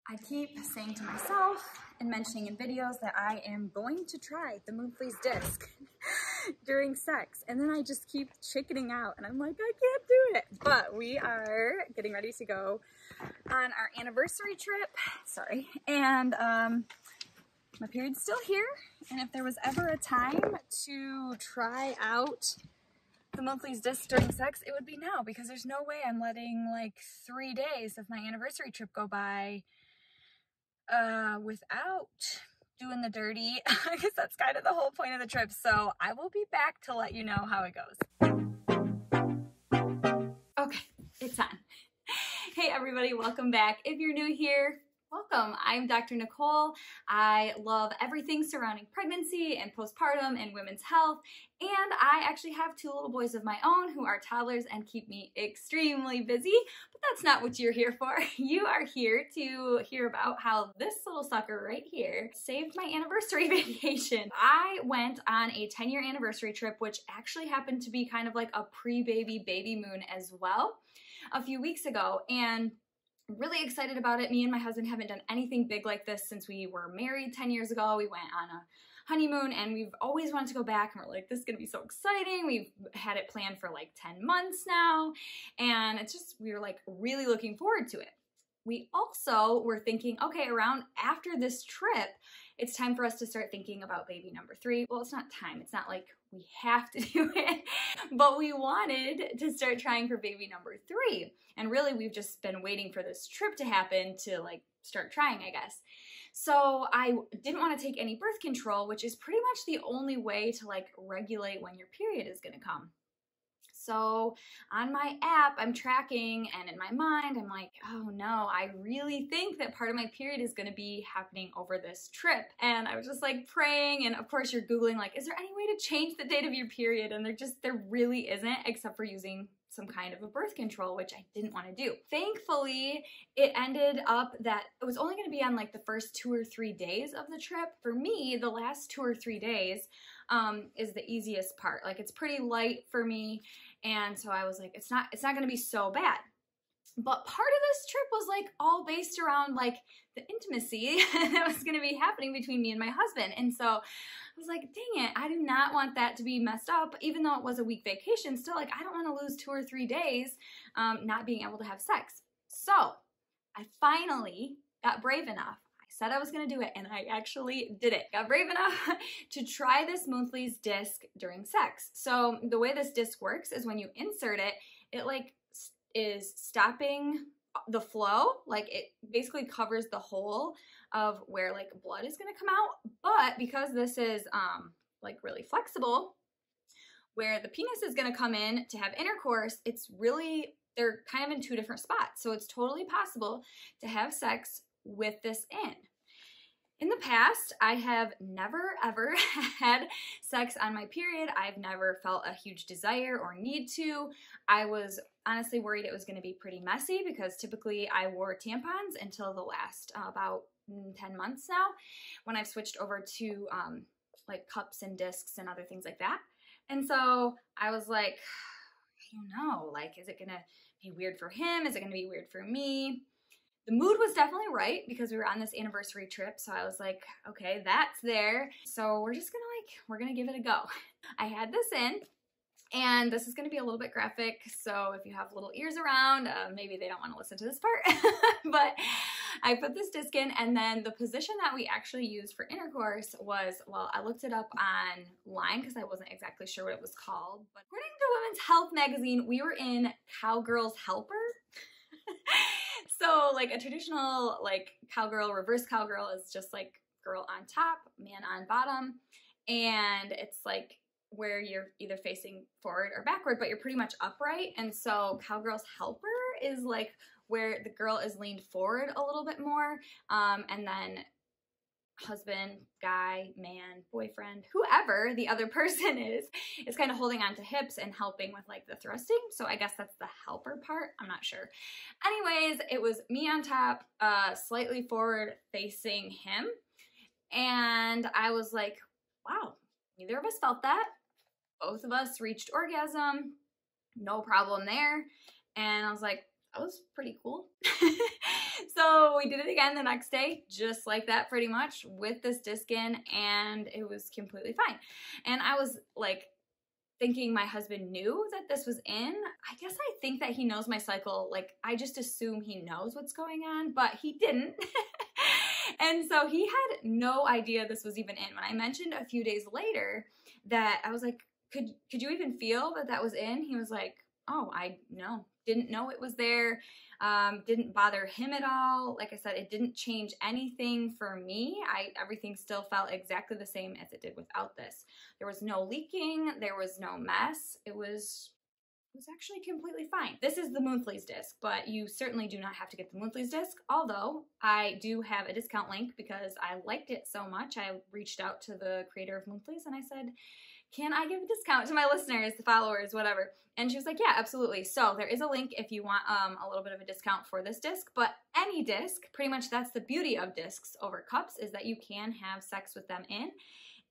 I keep saying to myself and mentioning in videos that I am going to try the Moonthlies Disc during sex, and then I just keep chickening out and I'm like, I can't do it. But we are getting ready to go on our anniversary trip, and my period's still here, and if there was ever a time to try out the Moonthlies Disc during sex, it would be now, because there's no way I'm letting like 3 days of my anniversary trip go by without doing the dirty. I guess that's kind of the whole point of the trip. So I will be back to let you know how it goes. Okay, it's on. Hey everybody, welcome back. If you're new here, welcome. I'm Dr. Nicole. I love everything surrounding pregnancy and postpartum and women's health. And I actually have 2 little boys of my own who are toddlers and keep me extremely busy. But that's not what you're here for. You are here to hear about how this little sucker right here saved my anniversary vacation. I went on a 10-year anniversary trip, which actually happened to be kind of like a pre-baby baby moon as well a few weeks ago. And really excited about it. Me and my husband haven't done anything big like this since we were married 10 years ago. We went on a honeymoon and we've always wanted to go back, and we're like, this is gonna be so exciting. We've had it planned for like 10 months now, and it's just, we were like really looking forward to it. We also were thinking, okay, around after this trip, it's time for us to start thinking about baby number 3. Well, it's not time. It's not like we have to do it, but we wanted to start trying for baby number 3. And really, we've just been waiting for this trip to happen to like start trying, I guess. So I didn't want to take any birth control, which is pretty much the only way to like regulate when your period is going to come. So on my app, I'm tracking, and in my mind, I'm like, oh no, I really think that part of my period is gonna be happening over this trip. And I was just like praying, and of course you're Googling like, is there any way to change the date of your period? And there really isn't, except for using some kind of a birth control, which I didn't want to do. Thankfully, it ended up that it was only going to be on like the first 2 or 3 days of the trip. For me, the last 2 or 3 days is the easiest part. Like, it's pretty light for me, and so I was like, it's not going to be so bad. But part of this trip was like all based around like the intimacy that was going to be happening between me and my husband. And so I was like, dang it, I do not want that to be messed up. Even though it was a week vacation, still, like, I don't want to lose 2 or 3 days not being able to have sex. So I finally got brave enough. I said I was going to do it, and I actually did it. Got brave enough to try this Moonthlies disc during sex. So the way this disc works is when you insert it, it like is stopping the flow. Like, it basically covers the hole of where like blood is going to come out. But because this is like really flexible, where the penis is going to come in to have intercourse, it's really, they're kind of in 2 different spots. So it's totally possible to have sex with this in. In the past, I have never ever had sex on my period. I've never felt a huge desire or need to. I was honestly worried it was going to be pretty messy, because typically I wore tampons until the last about 10 months now, when I've switched over to like cups and discs and other things like that. And so I was like, I don't know, like, is it going to be weird for him? Is it going to be weird for me? The mood was definitely right, because we were on this anniversary trip, so I was like, okay, that's there. So we're just gonna we're gonna give it a go. I had this in, and this is gonna be a little bit graphic, so if you have little ears around, maybe they don't wanna listen to this part. But I put this disc in, and then the position that we actually used for intercourse was, well, I looked it up online because I wasn't exactly sure what it was called, but according to Women's Health magazine, we were in Cowgirl's Helper. So like a traditional like cowgirl, reverse cowgirl is just like girl on top, man on bottom. And it's like where you're either facing forward or backward, but you're pretty much upright. And so Cowgirl's Helper is like where the girl is leaned forward a little bit more. And then husband, guy, man, boyfriend, whoever the other person is kind of holding on to hips and helping with like the thrusting. So I guess that's the helper part. I'm not sure. Anyways, it was me on top, slightly forward facing him. And I was like, wow, neither of us felt that. Both of us reached orgasm. No problem there. And I was like, that was pretty cool. So we did it again the next day, just like that pretty much, with this disc in, and it was completely fine. And I was like thinking my husband knew that this was in. I guess I think that he knows my cycle. Like, I just assume he knows what's going on, but he didn't. And so he had no idea this was even in. When I mentioned a few days later that I was like, could you even feel that that was in? He was like, oh, I didn't know it was there. Didn't bother him at all. Like I said, it didn't change anything for me. Everything still felt exactly the same as it did without this. There was no leaking. There was no mess. It was actually completely fine. This is the Moonthlies disc, but you certainly do not have to get the Moonthlies disc, although I do have a discount link because I liked it so much. I reached out to the creator of Moonthlies and I said, can I give a discount to my listeners, the followers, whatever? And she was like, yeah, absolutely. So there is a link if you want a little bit of a discount for this disc, but any disc, pretty much that's the beauty of discs over cups, is that you can have sex with them in.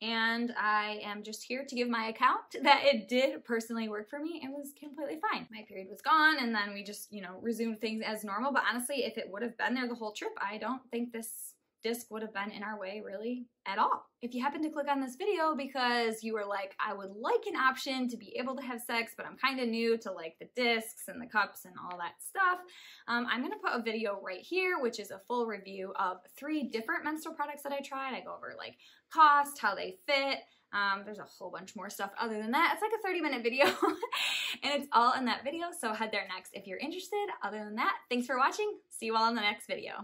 And I am just here to give my account that it did personally work for me. It was completely fine. My period was gone, and then we just, resumed things as normal. But honestly, if it would have been there the whole trip, I don't think this disc would have been in our way really at all. If you happen to click on this video because you were like, I would like an option to be able to have sex, but I'm kind of new to like the discs and the cups and all that stuff, I'm gonna put a video right here, which is a full review of 3 different menstrual products that I tried. I go over like cost, how they fit. There's a whole bunch more stuff other than that. It's like a 30-minute video and it's all in that video. So head there next if you're interested. Other than that, thanks for watching. See you all in the next video.